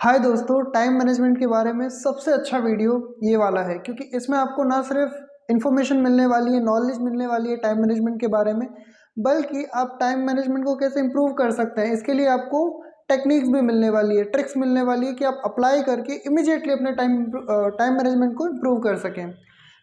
हाय दोस्तों, time management के बारे में सबसे अच्छा वीडियो ये वाला है क्योंकि इसमें आपको ना सिर्फ इन्फॉर्मेशन मिलने वाली है, नॉलेज मिलने वाली है टाइम मैनेजमेंट के बारे में, बल्कि आप टाइम मैनेजमेंट को कैसे इंप्रूव कर सकते हैं इसके लिए आपको टेक्निक्स भी मिलने वाली है, ट्रिक्स मिलने वाली है कि आप अप्लाई करके इमीडिएटली अपने टाइम मैनेजमेंट को इम्प्रूव कर सकें।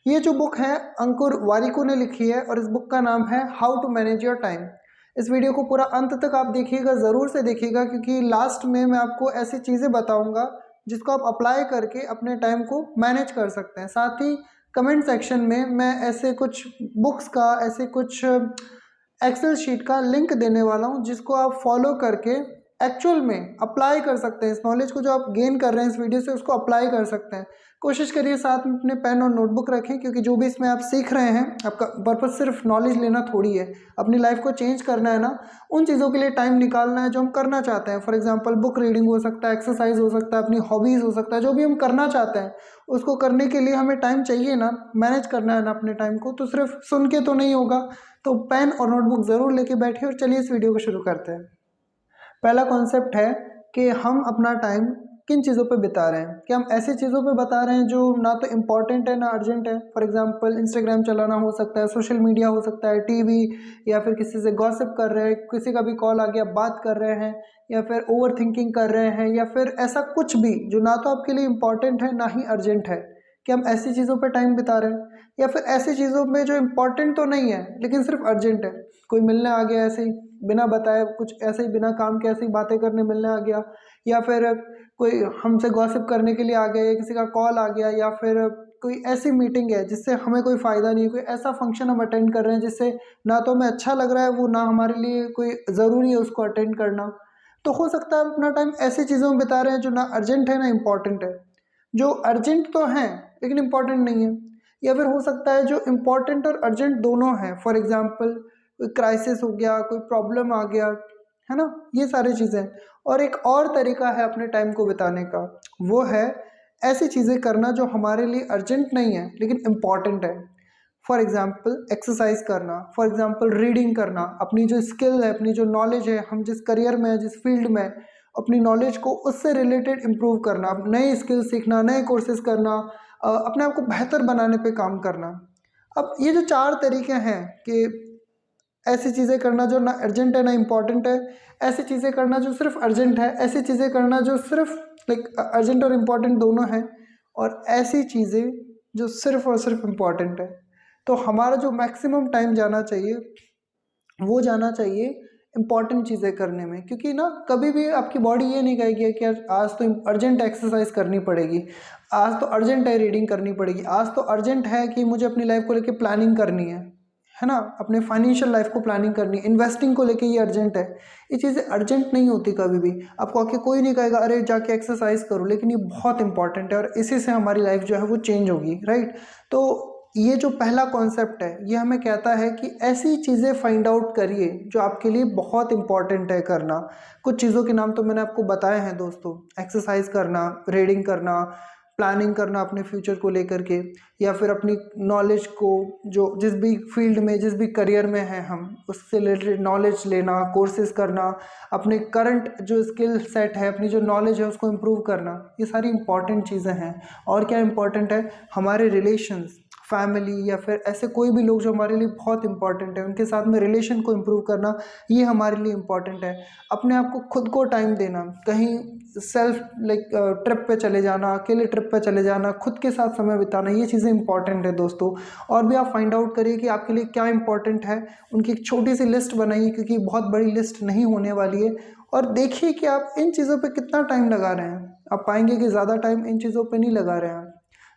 ये जो बुक है अंकुर वारिकू ने लिखी है और इस बुक का नाम है how to manage your time. इस वीडियो को पूरा अंत तक आप देखिएगा, ज़रूर से देखिएगा क्योंकि लास्ट में मैं आपको ऐसी चीज़ें बताऊंगा जिसको आप अप्लाई करके अपने टाइम को मैनेज कर सकते हैं। साथ ही कमेंट सेक्शन में मैं ऐसे कुछ बुक्स का, ऐसे कुछ एक्सेल शीट का लिंक देने वाला हूं जिसको आप फॉलो करके एक्चुअल में अप्लाई कर सकते हैं। इस नॉलेज को जो आप गेन कर रहे हैं इस वीडियो से उसको अप्लाई कर सकते हैं। कोशिश करिए साथ में अपने पेन और नोटबुक रखें क्योंकि जो भी इसमें आप सीख रहे हैं आपका पर्पज सिर्फ नॉलेज लेना थोड़ी है, अपनी लाइफ को चेंज करना है ना, उन चीज़ों के लिए टाइम निकालना है जो हम करना चाहते हैं। फॉर एग्जांपल बुक रीडिंग हो सकता है, एक्सरसाइज हो सकता है, अपनी हॉबीज़ हो सकता है, जो भी हम करना चाहते हैं उसको करने के लिए हमें टाइम चाहिए ना, मैनेज करना है ना अपने टाइम को। तो सिर्फ सुन के तो नहीं होगा, तो पेन और नोटबुक ज़रूर लेके बैठिए और चलिए इस वीडियो को शुरू करते हैं। पहला कॉन्सेप्ट है कि हम अपना टाइम किन चीज़ों पे बिता रहे हैं, कि हम ऐसी चीज़ों पे बता रहे हैं जो ना तो इम्पॉर्टेंट है ना अर्जेंट है। फॉर एग्जांपल इंस्टाग्राम चलाना हो सकता है, सोशल मीडिया हो सकता है, टीवी, या फिर किसी से गॉसिप कर रहे हैं, किसी का भी कॉल आ गया बात कर रहे हैं, या फिर ओवर थिंकिंग कर रहे हैं, या फिर ऐसा कुछ भी जो ना तो आपके लिए इम्पॉर्टेंट है ना ही अर्जेंट है, कि हम ऐसी चीज़ों पर टाइम बिता रहे हैं। या फिर ऐसी चीज़ों में जो इम्पॉर्टेंट तो नहीं है लेकिन सिर्फ अर्जेंट है, कोई मिलने आ गया ऐसे ही बिना बताए, कुछ ऐसे ही बिना काम के ऐसे ही बातें करने मिलने आ गया, या फिर कोई हमसे गॉसिप करने के लिए आ गया, या किसी का कॉल आ गया, या फिर कोई ऐसी मीटिंग है जिससे हमें कोई फ़ायदा नहीं है, कोई ऐसा फंक्शन हम अटेंड कर रहे हैं जिससे ना तो हमें अच्छा लग रहा है वो, ना हमारे लिए कोई ज़रूरी है उसको अटेंड करना। तो हो सकता है हम अपना टाइम ऐसी चीज़ों में बिता रहे हैं जो ना अर्जेंट है ना इम्पॉर्टेंट है, जो अर्जेंट तो हैं लेकिन इम्पॉर्टेंट नहीं है। या फिर हो सकता है जो इम्पॉर्टेंट और अर्जेंट दोनों हैं। फॉर एग्जांपल कोई क्राइसिस हो गया, कोई प्रॉब्लम आ गया, है ना, ये सारी चीज़ें। और एक और तरीका है अपने टाइम को बिताने का, वो है ऐसी चीज़ें करना जो हमारे लिए अर्जेंट नहीं है लेकिन इम्पॉर्टेंट है। फॉर एग्जाम्पल एक्सरसाइज करना, फॉर एग्जाम्पल रीडिंग करना, अपनी जो स्किल है, अपनी जो नॉलेज है, हम जिस करियर में है, जिस फील्ड में है, अपनी नॉलेज को उससे रिलेटेड इम्प्रूव करना, नए स्किल सीखना, नए कोर्सेज करना, अपने आप को बेहतर बनाने पे काम करना। अब ये जो चार तरीके हैं कि ऐसी चीज़ें करना जो ना अर्जेंट है ना इम्पॉर्टेंट है, ऐसी चीज़ें करना जो सिर्फ अर्जेंट है, ऐसी चीज़ें करना जो सिर्फ लाइक अर्जेंट और इम्पॉर्टेंट दोनों हैं, और ऐसी चीज़ें जो सिर्फ और सिर्फ इम्पॉर्टेंट है। तो हमारा जो मैक्सिमम टाइम जाना चाहिए वो जाना चाहिए इंपॉर्टेंट चीज़ें करने में, क्योंकि ना कभी भी आपकी बॉडी ये नहीं कहेगी कि यार आज तो अर्जेंट एक्सरसाइज करनी पड़ेगी, आज तो अर्जेंट है रीडिंग करनी पड़ेगी, आज तो अर्जेंट है कि मुझे अपनी लाइफ को लेके प्लानिंग करनी है ना, अपने फाइनेंशियल लाइफ को प्लानिंग करनी है, इन्वेस्टिंग को लेके ये अर्जेंट है। ये चीज़ें अर्जेंट नहीं होती, कभी भी आपको आके कोई नहीं कहेगा अरे जाके एक्सरसाइज करो, लेकिन ये बहुत इंपॉर्टेंट है और इसी से हमारी लाइफ जो है वो चेंज होगी, राइट। तो ये जो पहला कॉन्सेप्ट है ये हमें कहता है कि ऐसी चीज़ें फाइंड आउट करिए जो आपके लिए बहुत इंपॉर्टेंट है करना। कुछ चीज़ों के नाम तो मैंने आपको बताए हैं दोस्तों, एक्सरसाइज करना, रीडिंग करना, प्लानिंग करना अपने फ्यूचर को लेकर के, या फिर अपनी नॉलेज को जो जिस भी फील्ड में, जिस भी करियर में है हम उससे रिलेटेड नॉलेज लेना, कोर्सेज करना, अपने करंट जो स्किल सेट है, अपनी जो नॉलेज है उसको इम्प्रूव करना, ये सारी इंपॉर्टेंट चीज़ें हैं। और क्या इंपॉर्टेंट है, हमारे रिलेशंस, फैमिली, या फिर ऐसे कोई भी लोग जो हमारे लिए बहुत इंपॉर्टेंट है उनके साथ में रिलेशन को इम्प्रूव करना, ये हमारे लिए इम्पॉर्टेंट है। अपने आप को खुद को टाइम देना, कहीं सेल्फ लाइक ट्रिप पे चले जाना, अकेले ट्रिप पे चले जाना, खुद के साथ समय बिताना, ये चीज़ें इंपॉर्टेंट है दोस्तों। और भी आप फाइंड आउट करिए कि आपके लिए क्या इंपॉर्टेंट है, उनकी एक छोटी सी लिस्ट बनाइए क्योंकि बहुत बड़ी लिस्ट नहीं होने वाली है। और देखिए कि आप इन चीज़ों पे कितना टाइम लगा रहे हैं। आप पाएंगे कि ज़्यादा टाइम इन चीज़ों पे नहीं लगा रहे हैं,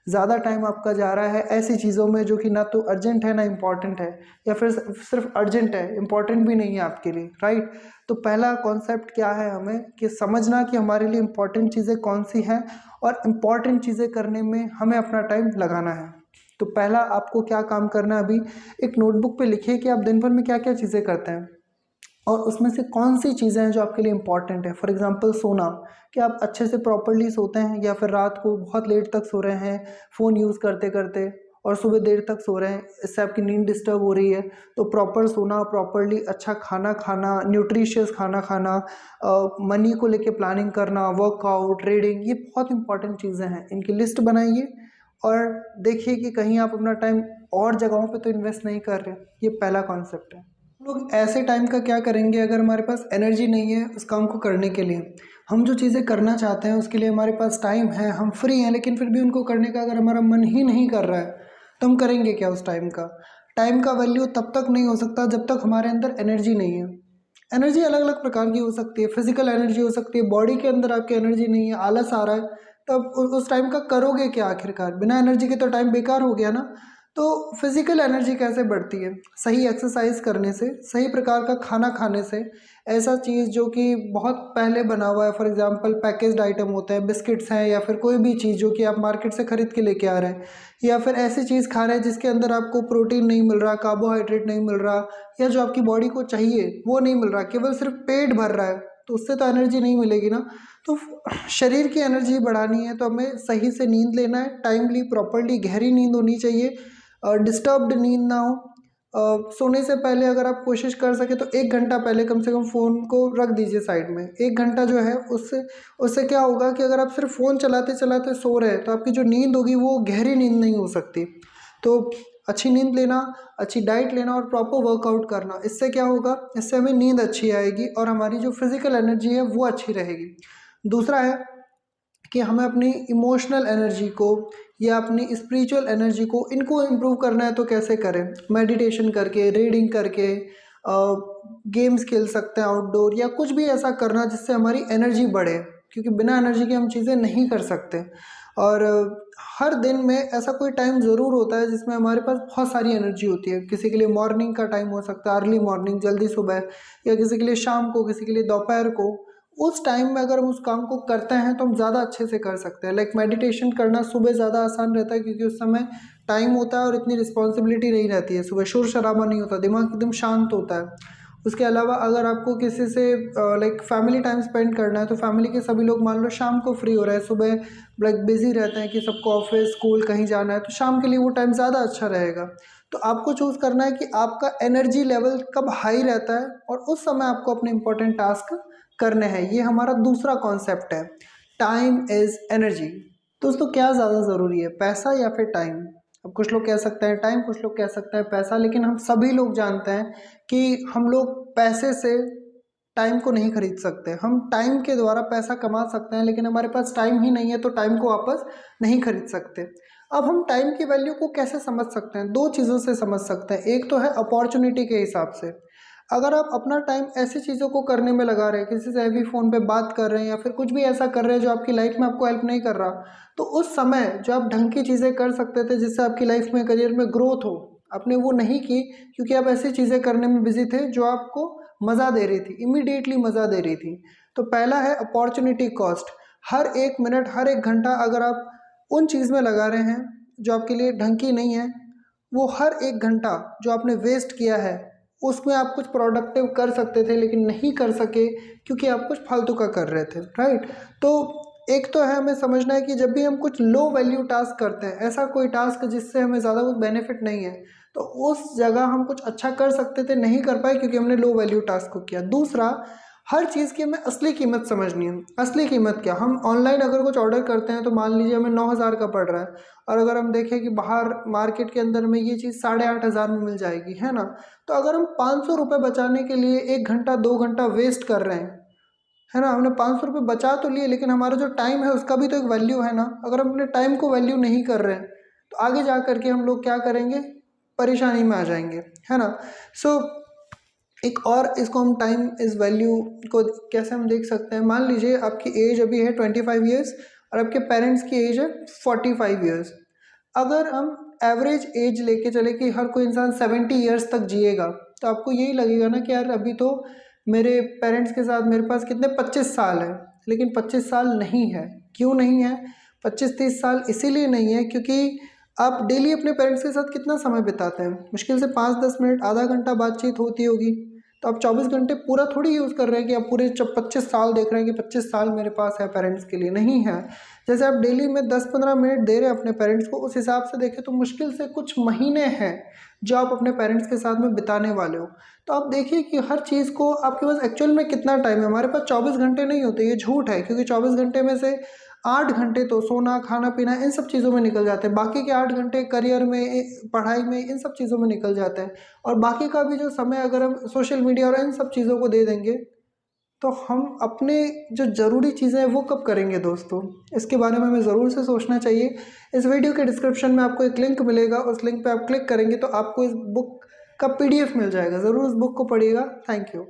ज़्यादा टाइम आपका जा रहा है ऐसी चीज़ों में जो कि ना तो अर्जेंट है ना इम्पॉर्टेंट है, या फिर सिर्फ अर्जेंट है, इम्पॉर्टेंट भी नहीं है आपके लिए, राइट। तो पहला कॉन्सेप्ट क्या है, हमें कि समझना कि हमारे लिए इम्पॉर्टेंट चीज़ें कौन सी हैं और इम्पॉर्टेंट चीज़ें करने में हमें अपना टाइम लगाना है। तो पहला आपको क्या काम करना है, अभी एक नोटबुक पे लिखिए कि आप दिन भर में क्या क्या चीज़ें करते हैं और उसमें से कौन सी चीज़ें हैं जो आपके लिए इंपॉर्टेंट है। फॉर एग्जांपल सोना, कि आप अच्छे से प्रॉपरली सोते हैं या फिर रात को बहुत लेट तक सो रहे हैं फ़ोन यूज़ करते करते, और सुबह देर तक सो रहे हैं, इससे आपकी नींद डिस्टर्ब हो रही है। तो प्रॉपर सोना, प्रॉपरली अच्छा खाना खाना, न्यूट्रिशियस खाना खाना, मनी को लेके प्लानिंग करना, वर्कआउट, रीडिंग, ये बहुत इंपॉर्टेंट चीज़ें हैं। इनकी लिस्ट बनाइए और देखिए कि कहीं आप अपना टाइम और जगहों पे तो इन्वेस्ट नहीं कर रहे। ये पहला कॉन्सेप्ट है। लोग ऐसे टाइम का क्या करेंगे अगर हमारे पास एनर्जी नहीं है उस काम को करने के लिए। हम जो चीज़ें करना चाहते हैं उसके लिए हमारे पास टाइम है, हम फ्री हैं, लेकिन फिर भी उनको करने का अगर हमारा मन ही नहीं कर रहा है तो हम करेंगे क्या उस टाइम का। टाइम का वैल्यू तब तक नहीं हो सकता जब तक हमारे अंदर एनर्जी नहीं है। एनर्जी अलग अलग प्रकार की हो सकती है, फिजिकल एनर्जी हो सकती है, बॉडी के अंदर आपकी एनर्जी नहीं है, आलस आ रहा है, तब उस टाइम का करोगे क्या आखिरकार। बिना एनर्जी के तो टाइम बेकार हो गया ना। तो फिजिकल एनर्जी कैसे बढ़ती है? सही एक्सरसाइज करने से, सही प्रकार का खाना खाने से। ऐसा चीज़ जो कि बहुत पहले बना हुआ है, फॉर एग्जांपल पैकेज्ड आइटम होते हैं, बिस्किट्स हैं, या फिर कोई भी चीज़ जो कि आप मार्केट से खरीद के लेके आ रहे हैं, या फिर ऐसी चीज़ खा रहे हैं जिसके अंदर आपको प्रोटीन नहीं मिल रहा, कार्बोहाइड्रेट नहीं मिल रहा, या जो आपकी बॉडी को चाहिए वो नहीं मिल रहा, केवल सिर्फ पेट भर रहा है, तो उससे तो एनर्जी नहीं मिलेगी ना। तो शरीर की एनर्जी बढ़ानी है तो हमें सही से नींद लेना है, टाइमली, प्रॉपरली, गहरी नींद होनी चाहिए, डिस्टर्ब्ड नींद ना हो। सोने से पहले अगर आप कोशिश कर सके तो 1 घंटा पहले कम से कम फ़ोन को रख दीजिए साइड में। 1 घंटा जो है उससे उससे क्या होगा कि अगर आप सिर्फ फ़ोन चलाते चलाते सो रहे हैं तो आपकी जो नींद होगी वो गहरी नींद नहीं हो सकती। तो अच्छी नींद लेना, अच्छी डाइट लेना और प्रॉपर वर्कआउट करना, इससे क्या होगा, इससे हमें नींद अच्छी आएगी और हमारी जो फिज़िकल एनर्जी है वो अच्छी रहेगी। दूसरा है कि हमें अपनी इमोशनल एनर्जी को या अपनी स्पिरिचुअल एनर्जी को, इनको इम्प्रूव करना है तो कैसे करें? मेडिटेशन करके, रीडिंग करके, गेम्स खेल सकते हैं आउटडोर, या कुछ भी ऐसा करना जिससे हमारी एनर्जी बढ़े, क्योंकि बिना एनर्जी के हम चीज़ें नहीं कर सकते। और हर दिन में ऐसा कोई टाइम ज़रूर होता है जिसमें हमारे पास बहुत सारी एनर्जी होती है। किसी के लिए मॉर्निंग का टाइम हो सकता है, अर्ली मॉर्निंग, जल्दी सुबह, या किसी के लिए शाम को, किसी के लिए दोपहर को। उस टाइम में अगर हम उस काम को करते हैं तो हम ज़्यादा अच्छे से कर सकते हैं। लाइक मेडिटेशन करना सुबह ज़्यादा आसान रहता है क्योंकि उस समय टाइम होता है और इतनी रिस्पॉन्सिबिलिटी नहीं रहती है। सुबह शोर शराबा नहीं होता, दिमाग एकदम शांत होता है। उसके अलावा अगर आपको किसी से लाइक फैमिली टाइम स्पेंड करना है तो फैमिली के सभी लोग मान लो शाम को फ्री हो रहे हैं, सुबह लाइक बिजी रहते हैं कि सबको ऑफिस, स्कूल, कहीं जाना है, तो शाम के लिए वो टाइम ज़्यादा अच्छा रहेगा। तो आपको चूज़ करना है कि आपका एनर्जी लेवल कब हाई रहता है और उस समय आपको अपने इंपॉर्टेंट टास्क करने हैं। ये हमारा दूसरा कॉन्सेप्ट है, टाइम इज़ एनर्जी। दोस्तों, क्या ज़्यादा ज़रूरी है, पैसा या फिर टाइम? अब कुछ लोग कह सकते हैं टाइम, कुछ लोग कह सकते हैं पैसा, लेकिन हम सभी लोग जानते हैं कि हम लोग पैसे से टाइम को नहीं खरीद सकते। हम टाइम के द्वारा पैसा कमा सकते हैं, लेकिन हमारे पास टाइम ही नहीं है तो टाइम को वापस नहीं खरीद सकते। अब हम टाइम की वैल्यू को कैसे समझ सकते हैं? दो चीज़ों से समझ सकते हैं। एक तो है अपॉर्चुनिटी के हिसाब से। अगर आप अपना टाइम ऐसी चीज़ों को करने में लगा रहे हैं, किसी से हैवी फ़ोन पे बात कर रहे हैं या फिर कुछ भी ऐसा कर रहे हैं जो आपकी लाइफ में आपको हेल्प नहीं कर रहा, तो उस समय जो आप ढंग की चीज़ें कर सकते थे जिससे आपकी लाइफ में, करियर में ग्रोथ हो, आपने वो नहीं की क्योंकि आप ऐसी चीज़ें करने में बिजी थे जो आपको मज़ा दे रही थी, इमीडिएटली मज़ा दे रही थी। तो पहला है अपॉर्चुनिटी कॉस्ट। हर 1 मिनट, हर 1 घंटा अगर आप उन चीज़ में लगा रहे हैं जो आपके लिए ढंग की नहीं है, वो हर 1 घंटा जो आपने वेस्ट किया है उसमें आप कुछ प्रोडक्टिव कर सकते थे लेकिन नहीं कर सके क्योंकि आप कुछ फालतू का कर रहे थे, राइट? तो एक तो है हमें समझना है कि जब भी हम कुछ लो वैल्यू टास्क करते हैं, ऐसा कोई टास्क जिससे हमें ज़्यादा कुछ बेनिफिट नहीं है, तो उस जगह हम कुछ अच्छा कर सकते थे, नहीं कर पाए क्योंकि हमने लो वैल्यू टास्क को किया। दूसरा, हर चीज़ की हमें असली कीमत समझनी है। असली कीमत क्या, हम ऑनलाइन अगर कुछ ऑर्डर करते हैं तो मान लीजिए हमें 9,000 का पड़ रहा है, और अगर हम देखें कि बाहर मार्केट के अंदर में ये चीज़ 8,500 में मिल जाएगी, है ना? तो अगर हम 500 रुपये बचाने के लिए 1 घंटा 2 घंटा वेस्ट कर रहे हैं, है ना, हमने 500 रुपये बचा तो लिए लेकिन हमारा जो टाइम है उसका भी तो एक वैल्यू है ना। अगर हम अपने टाइम को वैल्यू नहीं कर रहे हैं तो आगे जा करके हम लोग क्या करेंगे, परेशानी में आ जाएंगे, है ना। सो एक और इसको हम टाइम इज़ वैल्यू को कैसे हम देख सकते हैं, मान लीजिए आपकी एज अभी है 25 ईयर्स और आपके पेरेंट्स की एज है 45 ईयर्स। अगर हम एवरेज एज लेके चले कि हर कोई इंसान 70 ईयर्स तक जिएगा, तो आपको यही लगेगा ना कि यार अभी तो मेरे पेरेंट्स के साथ मेरे पास कितने 25 साल है, लेकिन 25 साल नहीं है। क्यों नहीं है? 25-30 साल इसीलिए नहीं है क्योंकि आप डेली अपने पेरेंट्स के साथ कितना समय बिताते हैं? मुश्किल से 5-10 मिनट, आधा घंटा बातचीत होती होगी, तो आप 24 घंटे पूरा थोड़ी यूज़ कर रहे हैं कि आप पूरे 25 साल देख रहे हैं कि 25 साल मेरे पास है पेरेंट्स के लिए, नहीं है। जैसे आप डेली में 10-15 मिनट दे रहे हैं अपने पेरेंट्स को, उस हिसाब से देखें तो मुश्किल से कुछ महीने हैं जो आप अपने पेरेंट्स के साथ में बिताने वाले हो। तो आप देखिए कि हर चीज़ को आपके पास एक्चुअल में कितना टाइम है। हमारे पास 24 घंटे नहीं होते, ये झूठ है, क्योंकि 24 घंटे में से 8 घंटे तो सोना, खाना पीना इन सब चीज़ों में निकल जाते हैं। बाकी के 8 घंटे करियर में, पढ़ाई में, इन सब चीज़ों में निकल जाते हैं। और बाकी का भी जो समय अगर हम सोशल मीडिया और इन सब चीज़ों को दे देंगे, तो हम अपने जो ज़रूरी चीज़ें हैं वो कब करेंगे दोस्तों? इसके बारे में हमें ज़रूर से सोचना चाहिए। इस वीडियो के डिस्क्रिप्शन में आपको एक लिंक मिलेगा, उस लिंक पे आप क्लिक करेंगे तो आपको इस बुक का PDF मिल जाएगा। ज़रूर उस बुक को पढ़िएगा। Thank you.